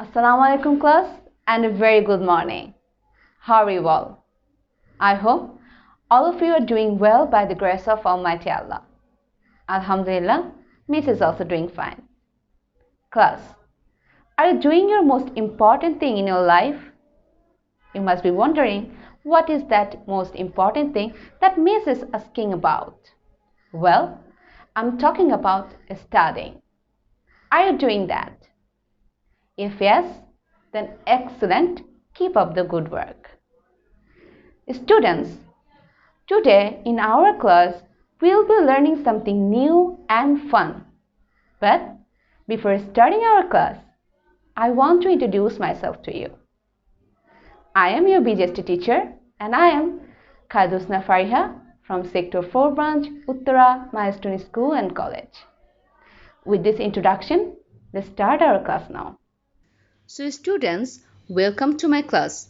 Assalamu alaikum class and a very good morning. How are you all? I hope all of you are doing well by the grace of Almighty Allah. Alhamdulillah, Miss is also doing fine. Class, are you doing your most important thing in your life? You must be wondering, what is that most important thing that Miss is asking about? Well, I'm talking about studying. Are you doing that? If yes, then excellent. Keep up the good work. Students, today in our class, we'll be learning something new and fun. But before starting our class, I want to introduce myself to you. I am your BGST teacher and I am Khadusna Fariha from Sector 4 branch, Uttara Milestone School and College. With this introduction, let's start our class now. So students, welcome to my class.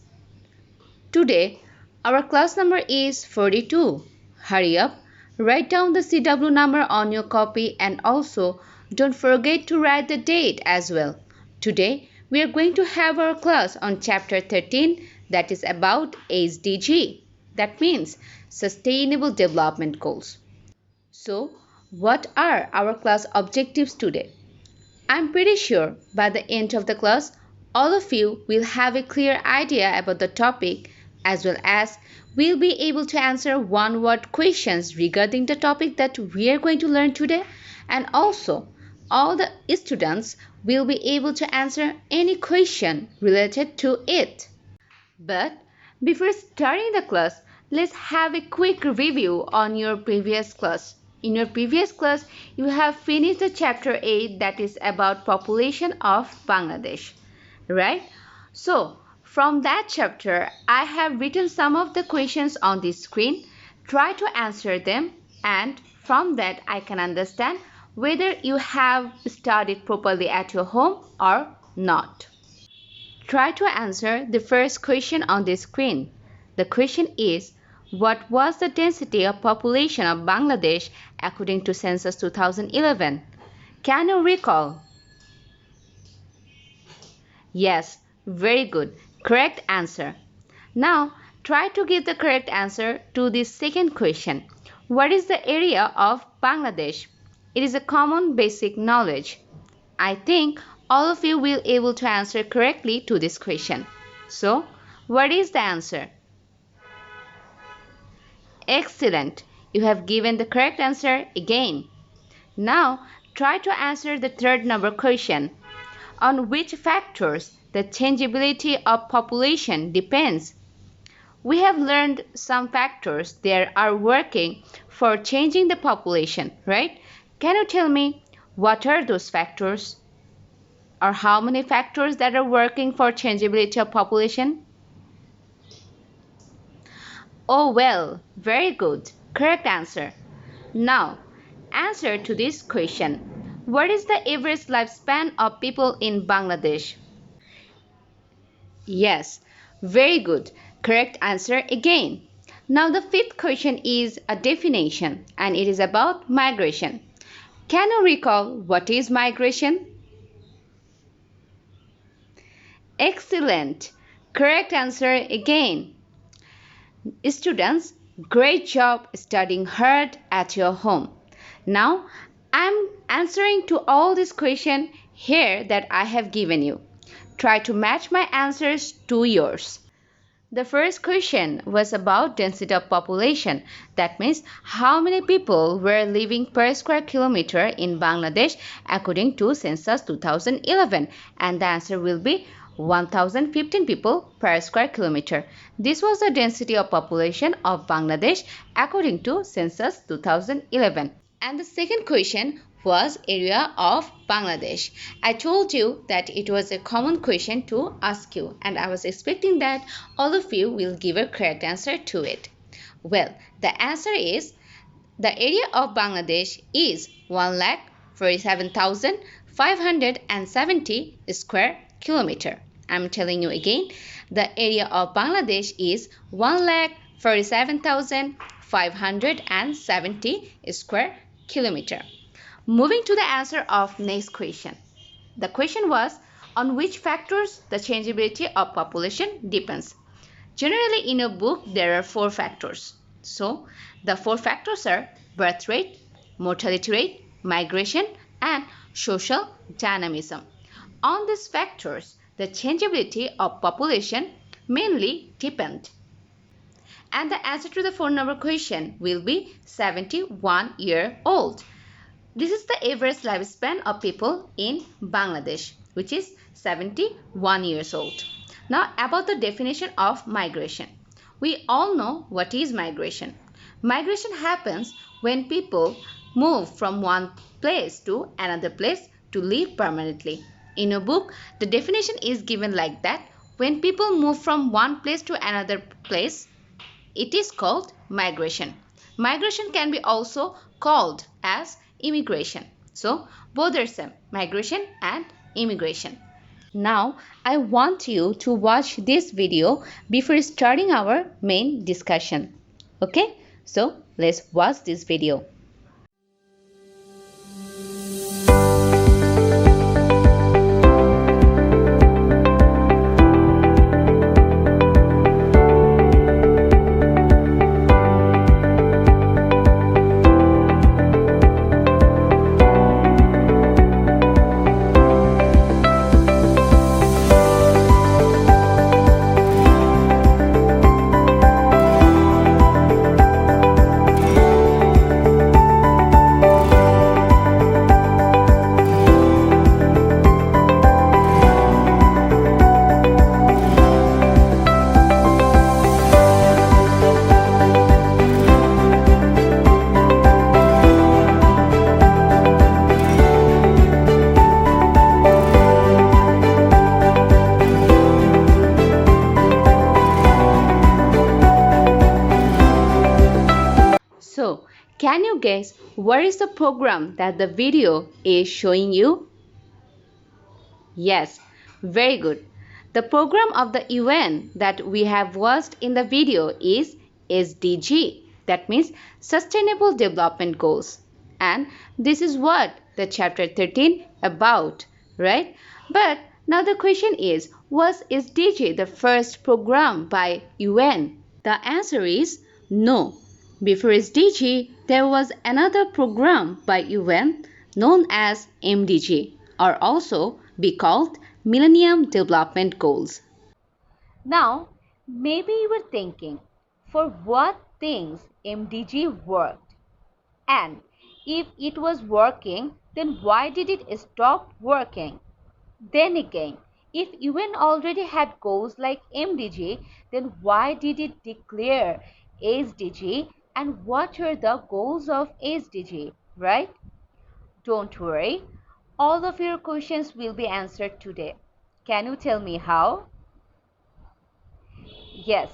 Today, our class number is 42. Hurry up, write down the CW number on your copy and also don't forget to write the date as well. Today, we are going to have our class on chapter 13, that is about SDG. That means Sustainable Development Goals. So, what are our class objectives today? I'm pretty sure by the end of the class, all of you will have a clear idea about the topic as well as will be able to answer one-word questions regarding the topic that we are going to learn today, and also all the students will be able to answer any question related to it. But before starting the class, let's have a quick review on your previous class. In your previous class, you have finished the chapter 8 that is about population of Bangladesh, right? So, from that chapter, I have written some of the questions on the screen. Try to answer them and from that I can understand whether you have studied properly at your home or not. Try to answer the first question on the screen. The question is, what was the density of population of Bangladesh according to census 2011? Can you recall? Yes, very good. Correct answer. Now, try to give the correct answer to the second question. What is the area of Bangladesh? It is a common basic knowledge. I think all of you will be able to answer correctly to this question. So, what is the answer? Excellent. You have given the correct answer again. Now, try to answer the third number question. On which factors the changeability of population depends? We have learned some factors that are working for changing the population, right? Can you tell me what are those factors? Or how many factors that are working for changeability of population? Oh well, very good. Correct answer. Now, answer to this question. What is the average lifespan of people in Bangladesh? Yes, very good. Correct answer again. Now the fifth question is a definition and it is about migration. Can you recall what is migration? Excellent. Correct answer again. Students, great job studying hard at your home. Now, I'm answering to all these questions here that I have given you. Try to match my answers to yours. The first question was about density of population. That means how many people were living per square kilometer in Bangladesh according to census 2011, and the answer will be 1015 people per square kilometer. This was the density of population of Bangladesh according to census 2011. And the second question was area of Bangladesh. I told you that it was a common question to ask you and I was expecting that all of you will give a correct answer to it. Well, the answer is the area of Bangladesh is 1,47,570 square kilometer. I'm telling you again, the area of Bangladesh is 1,47,570 square kilometer. Moving to the answer of next question. The question was, On which factors the changeability of population depends? Generally, in a book, there are 4 factors. So, the 4 factors are birth rate, mortality rate, migration, and social dynamism. On these factors, the changeability of population mainly depend. And the answer to the 4 number question will be 71 year old. This is the average lifespan of people in Bangladesh, which is 71 years old. Now about the definition of migration. We all know what is migration. Migration happens when people move from one place to another place to live permanently. In a book, the definition is given like that: when people move from one place to another place, it is called migration. Migration can be also called as immigration. So both are same, migration and immigration. Now I want you to watch this video before starting our main discussion. Okay, so let's watch this video. So, can you guess what is the program that the video is showing you? Yes, very good. The program of the UN that we have watched in the video is SDG, that means Sustainable Development Goals. And this is what the chapter 13 about, right? But now the question is, was SDG the first program by UN? The answer is no. Before SDG, there was another program by UN known as MDG, or also be called Millennium Development Goals. Now, maybe you were thinking, for what things MDG worked? And if it was working, then why did it stop working? Then again, if UN already had goals like MDG, then why did it declare SDG, and what are the goals of SDG, right? Don't worry, all of your questions will be answered today. Can you tell me how? Yes.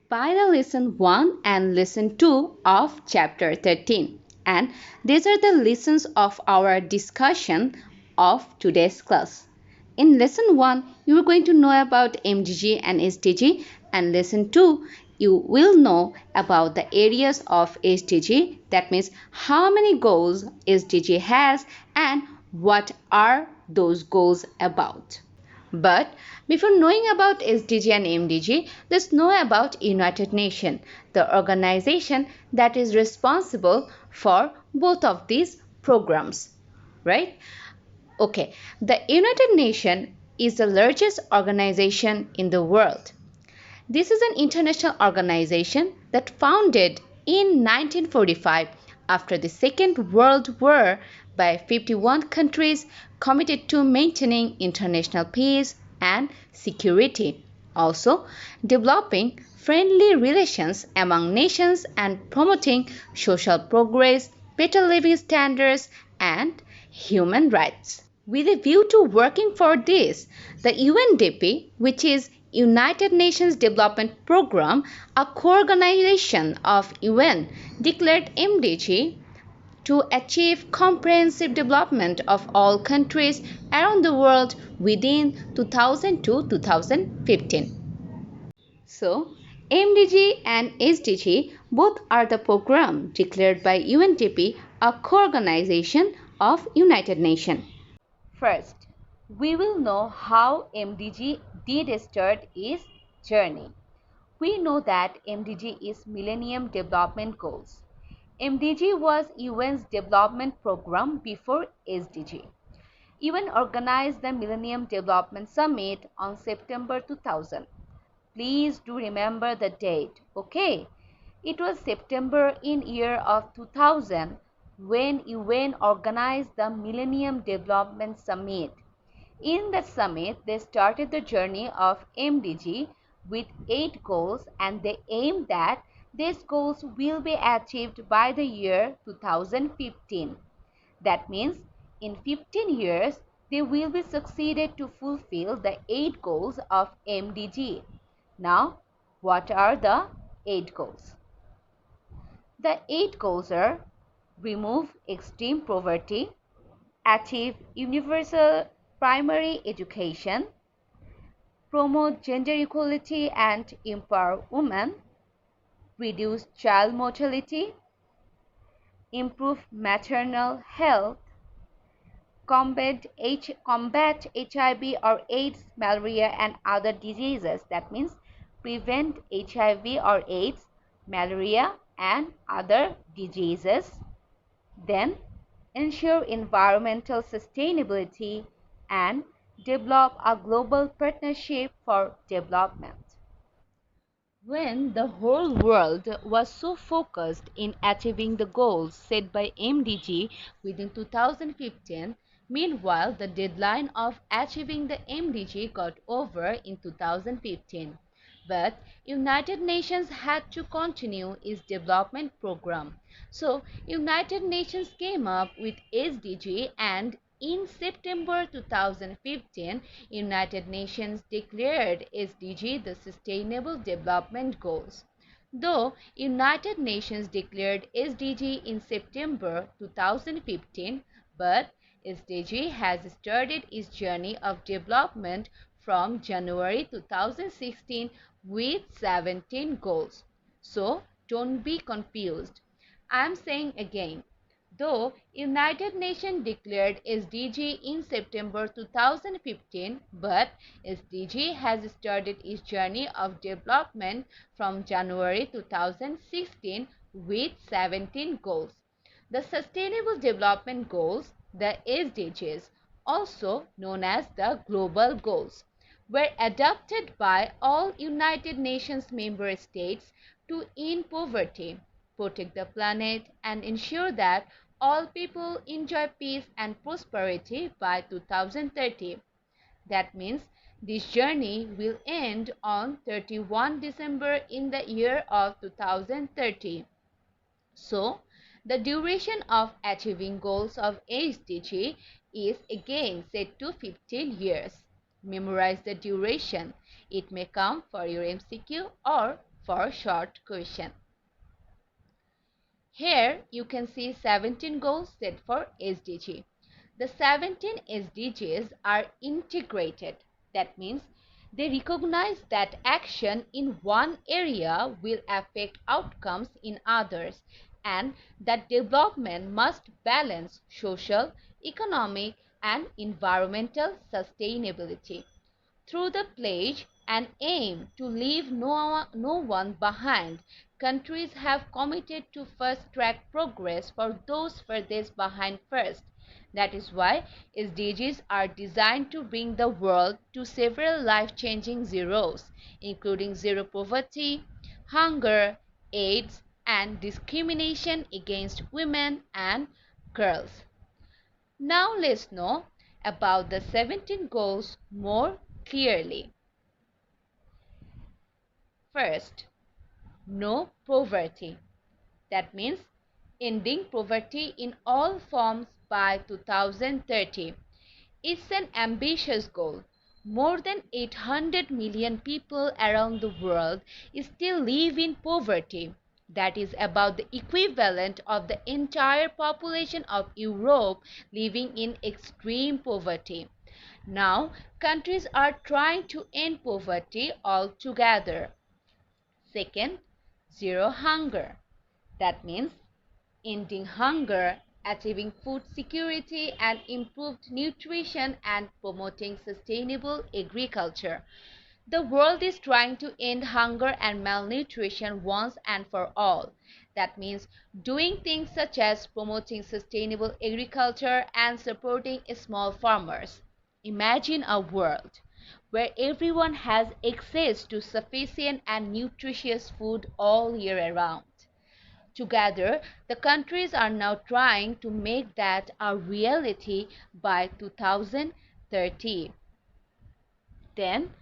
By the lesson 1 and lesson 2 of chapter 13. And these are the lessons of our discussion of today's class. In lesson 1, you are going to know about MDG and SDG, and lesson 2, you will know about the areas of SDG, that means how many goals SDG has and what are those goals about. But before knowing about SDG and MDG, let's know about United Nations, the organization that is responsible for both of these programs, right? Okay, the United Nations is the largest organization in the world. This is an international organization that founded in 1945 after the Second World War by 51 countries committed to maintaining international peace and security. Also, developing friendly relations among nations and promoting social progress, better living standards, and human rights. With a view to working for this, the UNDP, which is United Nations Development Programme, a co-organization of UN, declared MDG to achieve comprehensive development of all countries around the world within 2000 to 2015. So, MDG and SDG both are the program declared by UNDP, a co-organization of United Nations. First, we will know how MDG did start its journey. We know that MDG is Millennium Development Goals. MDG was UN's development program before SDG. UN organized the Millennium Development Summit on September 2000. Please do remember the date, okay? It was September in year of 2000 when UN organized the Millennium Development Summit. In the summit, they started the journey of MDG with 8 goals, and they aimed that these goals will be achieved by the year 2015. That means in 15 years, they will be succeeded to fulfill the 8 goals of MDG. Now, what are the 8 goals? The 8 goals are: remove extreme poverty, achieve universal primary education, promote gender equality and empower women, reduce child mortality, improve maternal health, combat HIV or AIDS, malaria and other diseases. That means prevent HIV or AIDS, malaria and other diseases. Then ensure environmental sustainability and develop a global partnership for development. When the whole world was so focused in achieving the goals set by MDG within 2015, meanwhile the deadline of achieving the MDG got over in 2015. But United Nations had to continue its development program. So United Nations came up with SDG, and in September 2015, United Nations declared SDG the Sustainable Development Goals. Though United Nations declared SDG in September 2015, but SDG has started its journey of development from January 2016 with 17 goals. So don't be confused. I am saying again, though United Nations declared SDG in September 2015, but SDG has started its journey of development from January 2016 with 17 goals. The Sustainable Development Goals, the SDGs, also known as the Global Goals, were adopted by all United Nations member states to end poverty, protect the planet, and ensure that all people enjoy peace and prosperity by 2030. That means this journey will end on 31 December in the year of 2030. So, the duration of achieving goals of SDG is again set to 15 years. Memorize the duration. It may come for your MCQ or for short question. Here you can see 17 goals set for SDG. The 17 SDGs are integrated. That means they recognize that action in one area will affect outcomes in others, and that development must balance social, economic, and environmental sustainability. Through the pledge and aim to leave no one behind, countries have committed to fast-track progress for those furthest behind first. That is why SDGs are designed to bring the world to several life-changing zeros, including zero poverty, hunger, AIDS, and discrimination against women and girls. Now let's know about the 17 goals more clearly. First, no poverty. That means ending poverty in all forms by 2030. It's an ambitious goal. More than 800 million people around the world still live in poverty. That is about the equivalent of the entire population of Europe living in extreme poverty. Now, countries are trying to end poverty altogether. Second, zero hunger. That means ending hunger achieving food security and improved nutrition, and promoting sustainable agriculture. The world is trying to end hunger and malnutrition once and for all. That means doing things such as promoting sustainable agriculture and supporting small farmers. Imagine a world where everyone has access to sufficient and nutritious food all year around. Together, the countries are now trying to make that a reality by 2030. Then,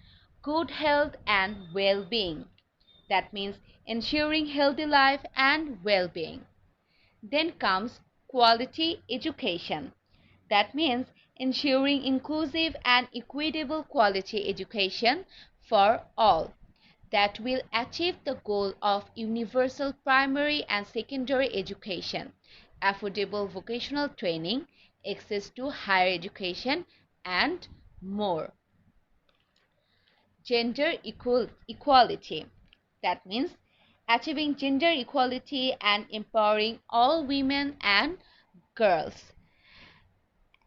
good health and well-being. That means ensuring healthy life and well-being. Then comes quality education. That means ensuring inclusive and equitable quality education for all that will achieve the goal of universal primary and secondary education, affordable vocational training, access to higher education, and more. Gender equality. That means achieving gender equality and empowering all women and girls.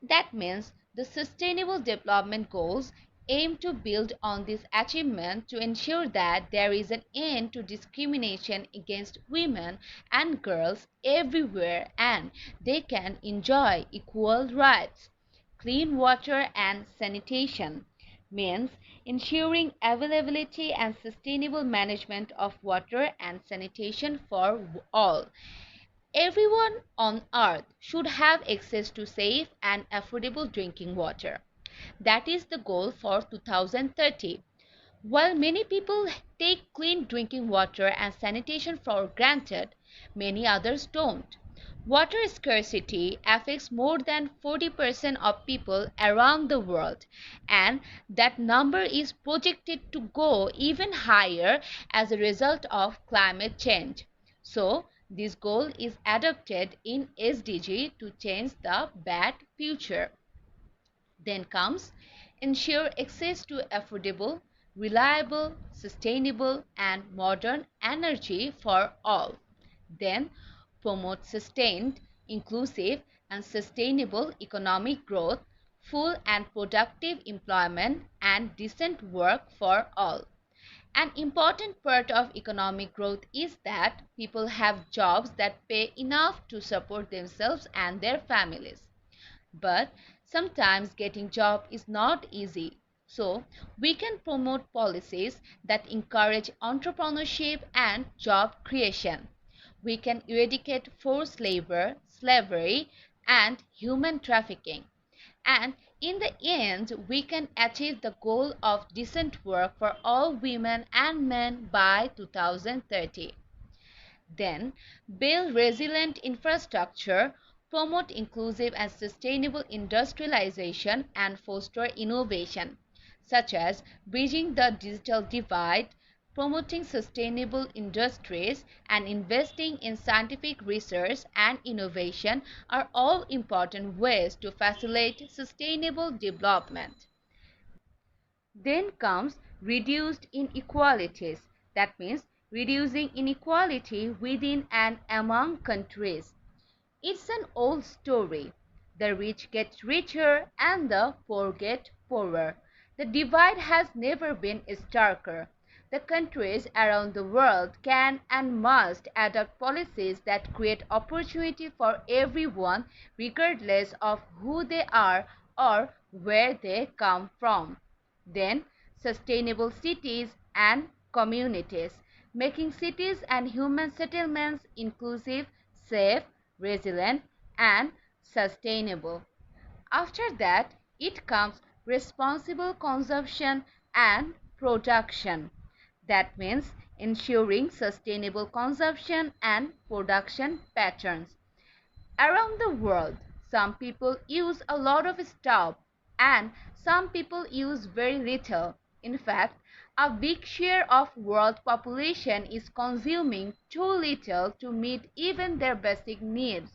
That means the Sustainable Development Goals aim to build on this achievement to ensure that there is an end to discrimination against women and girls everywhere and they can enjoy equal rights. Clean water and sanitation means ensuring availability and sustainable management of water and sanitation for all. Everyone on earth should have access to safe and affordable drinking water. That is the goal for 2030. While many people take clean drinking water and sanitation for granted, many others don't. Water scarcity affects more than 40% of people around the world, and that number is projected to go even higher as a result of climate change. So, this goal is adopted in SDG to change the bad future. Then comes ensure access to affordable, reliable, sustainable, and modern energy for all. Then promote sustained, inclusive, and sustainable economic growth, full and productive employment, and decent work for all. An important part of economic growth is that people have jobs that pay enough to support themselves and their families. But sometimes getting job is not easy. So we can promote policies that encourage entrepreneurship and job creation. We can eradicate forced labor, slavery, and human trafficking. And in the end, we can achieve the goal of decent work for all women and men by 2030. Then, build resilient infrastructure, promote inclusive and sustainable industrialization, and foster innovation, such as bridging the digital divide, promoting sustainable industries, and investing in scientific research and innovation are all important ways to facilitate sustainable development. Then comes reduced inequalities. That means reducing inequality within and among countries. It's an old story. The rich get richer and the poor get poorer. The divide has never been starker. The countries around the world can and must adopt policies that create opportunity for everyone regardless of who they are or where they come from. Then, sustainable cities and communities, making cities and human settlements inclusive, safe, resilient, and sustainable. After that, it comes responsible consumption and production. That means ensuring sustainable consumption and production patterns. Around the world, some people use a lot of stuff and some people use very little. In fact, a big share of world population is consuming too little to meet even their basic needs.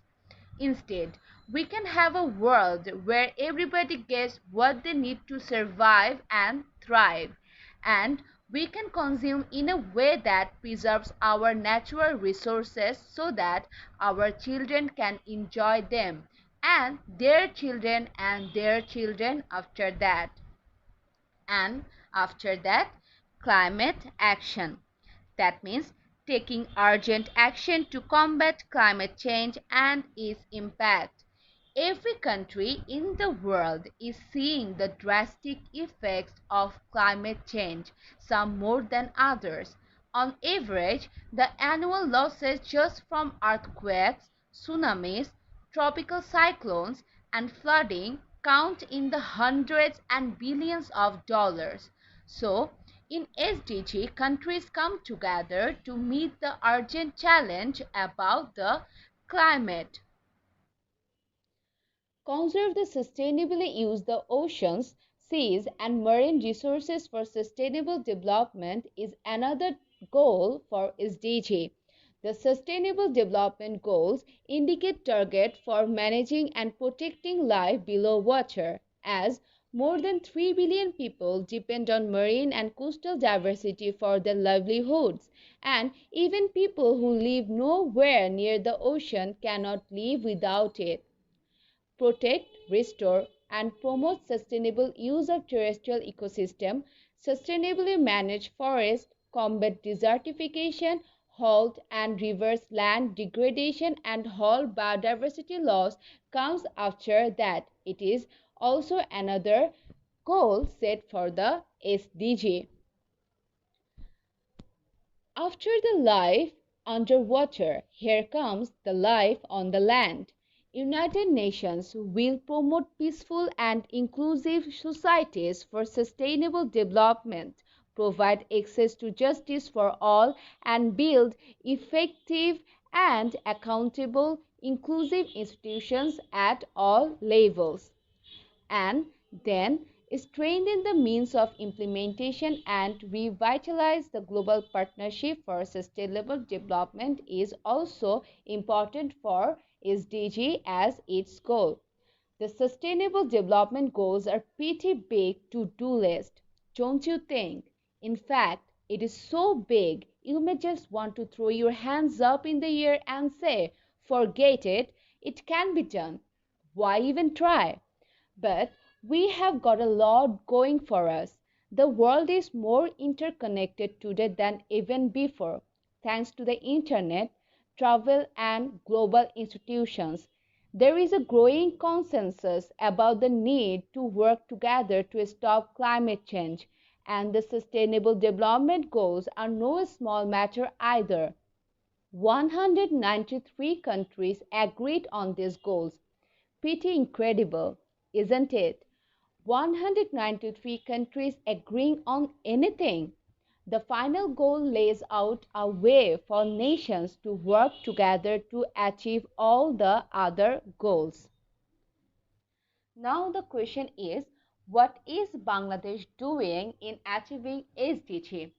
Instead, we can have a world where everybody gets what they need to survive and thrive, and We can consume in a way that preserves our natural resources so that our children can enjoy them and their children and their children after that. And after that, climate action. That means taking urgent action to combat climate change and its impact. Every country in the world is seeing the drastic effects of climate change, some more than others. On average, the annual losses just from earthquakes, tsunamis, tropical cyclones, and flooding count in the hundreds and billions of dollars. So, in SDG, countries come together to meet the urgent challenge about the climate. Conserve the sustainably use the oceans, seas and marine resources for sustainable development is another goal for SDG. The Sustainable Development Goals indicate targets for managing and protecting life below water, as more than 3 billion people depend on marine and coastal diversity for their livelihoods, and even people who live nowhere near the ocean cannot live without it. Protect, restore, and promote sustainable use of terrestrial ecosystem, sustainably manage forests, combat desertification, halt and reverse land degradation, and halt biodiversity loss comes after that. It is also another goal set for the SDG. After the life underwater, here comes the life on the land. United Nations will promote peaceful and inclusive societies for sustainable development, provide access to justice for all, and build effective and accountable inclusive institutions at all levels. And then strengthen the means of implementation and revitalize the global partnership for sustainable development is also important for SDG as its goal. The Sustainable Development Goals are pretty big to-do list, don't you think? In fact, it is so big you may just want to throw your hands up in the air and say, forget it, it can be done. Why even try? But we have got a lot going for us. The world is more interconnected today than even before, thanks to the internet, travel, and global institutions. There is a growing consensus about the need to work together to stop climate change, and the Sustainable Development Goals are no small matter either. 193 countries agreed on these goals. Pretty incredible, isn't it? 193 countries agreeing on anything. The final goal lays out a way for nations to work together to achieve all the other goals. Now the question is, what is Bangladesh doing in achieving SDG?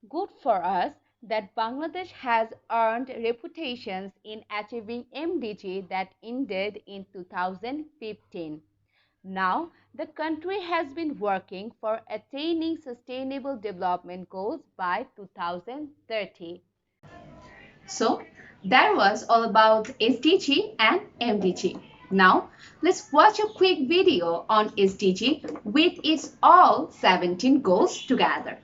Good for us that Bangladesh has earned reputations in achieving MDG that ended in 2015. Now, the country has been working for attaining Sustainable Development Goals by 2030. So, that was all about SDG and MDG. Now, let's watch a quick video on SDG with its all 17 goals together.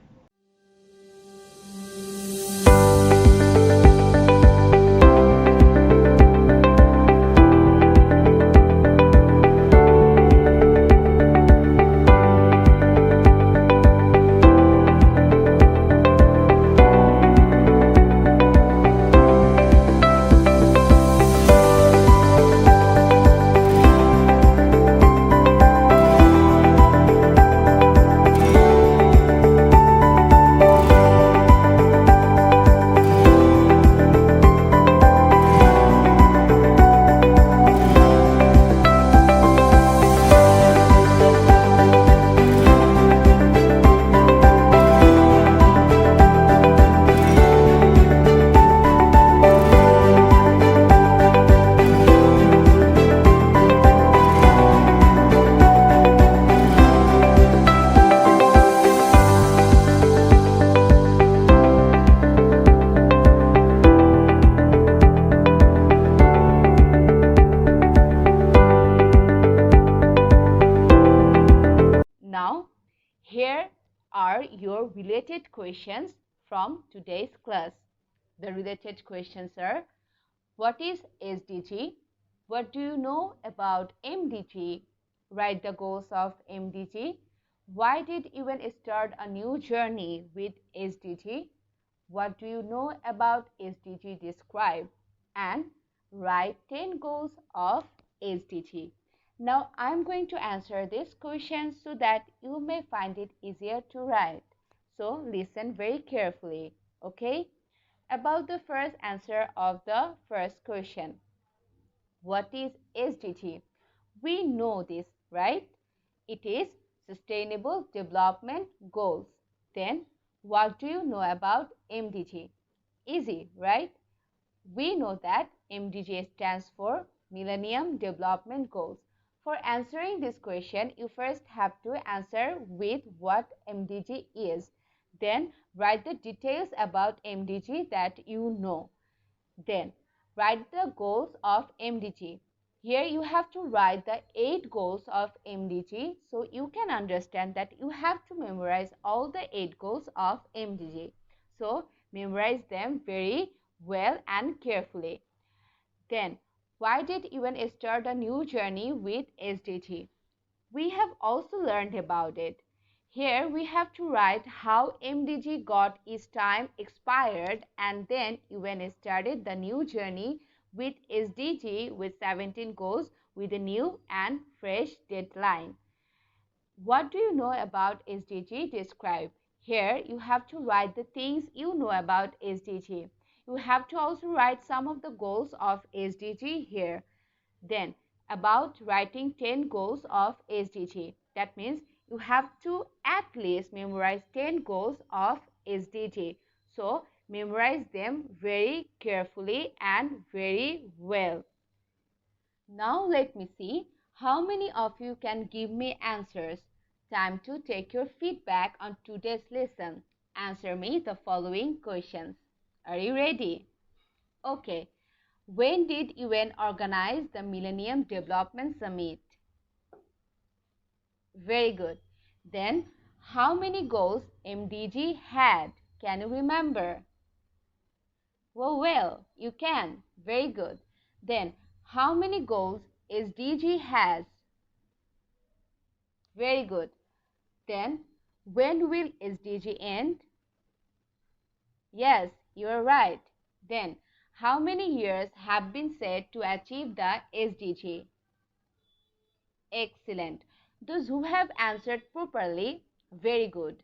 here are your related questions from today's class. The related questions are: what is SDG? What do you know about MDG? Write the goals of MDG. Why did UN start a new journey with SDG? What do you know about SDG? Describe. And write 10 goals of SDG. Now I am going to answer this question so that you may find it easier to write. So listen very carefully, okay? About the first answer of the first question. What is SDG? We know this, right? It is Sustainable Development Goals. Then, what do you know about MDG? Easy, right? We know that MDG stands for Millennium Development Goals. For answering this question, you first have to answer with what MDG is. Then write the details about MDG that you know. Then write the goals of MDG. Here you have to write the 8 goals of MDG, so you can understand that you have to memorize all the 8 goals of MDG. So memorize them very well and carefully. Then, why did UN start a new journey with SDG? We have also learned about it. Here we have to write how MDG got its time expired and then UN started the new journey with SDG with 17 goals with a new and fresh deadline. What do you know about SDG? Describe. Here you have to write the things you know about SDG. You have to also write some of the goals of SDG here. Then about writing 10 goals of SDG. That means you have to at least memorize 10 goals of SDG. So memorize them very carefully and very well. Now let me see how many of you can give me answers. Time to take your feedback on today's lesson. Answer me the following questions. Are you ready? Okay. When did UN organize the Millennium Development Summit? Very good. Then, how many goals MDG had? Can you remember? Well, you can. Very good. Then, how many goals SDG has? Very good. Then, when will SDG end? Yes, you are right. Then, how many years have been set to achieve the SDG? Excellent. Those who have answered properly, very good.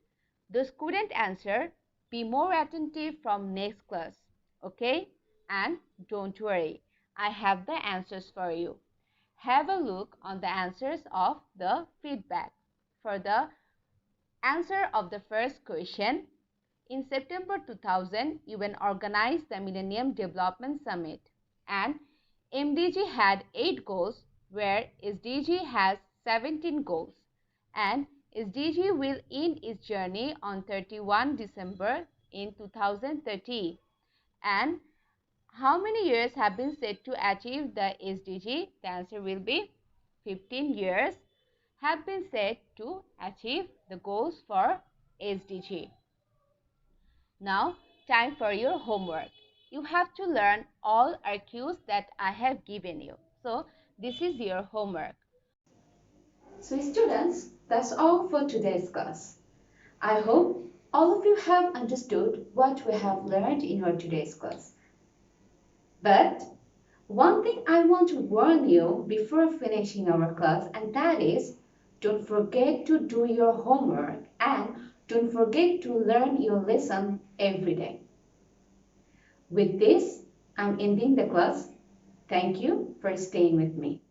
Those who couldn't answer, be more attentive from next class. Okay? And don't worry, I have the answers for you. Have a look on the answers of the feedback. For the answer of the first question, in September 2000, UN organized the Millennium Development Summit and MDG had 8 goals where SDG has 17 goals and SDG will end its journey on 31 December in 2030. And how many years have been set to achieve the SDG? The answer will be 15 years have been set to achieve the goals for SDG. Now, time for your homework. You have to learn all cues that I have given you. So, this is your homework. So, students, that's all for today's class. I hope all of you have understood what we have learned in our today's class. But one thing I want to warn you before finishing our class, and that is don't forget to do your homework and don't forget to learn your lesson every day. With this, I'm ending the class. Thank you for staying with me.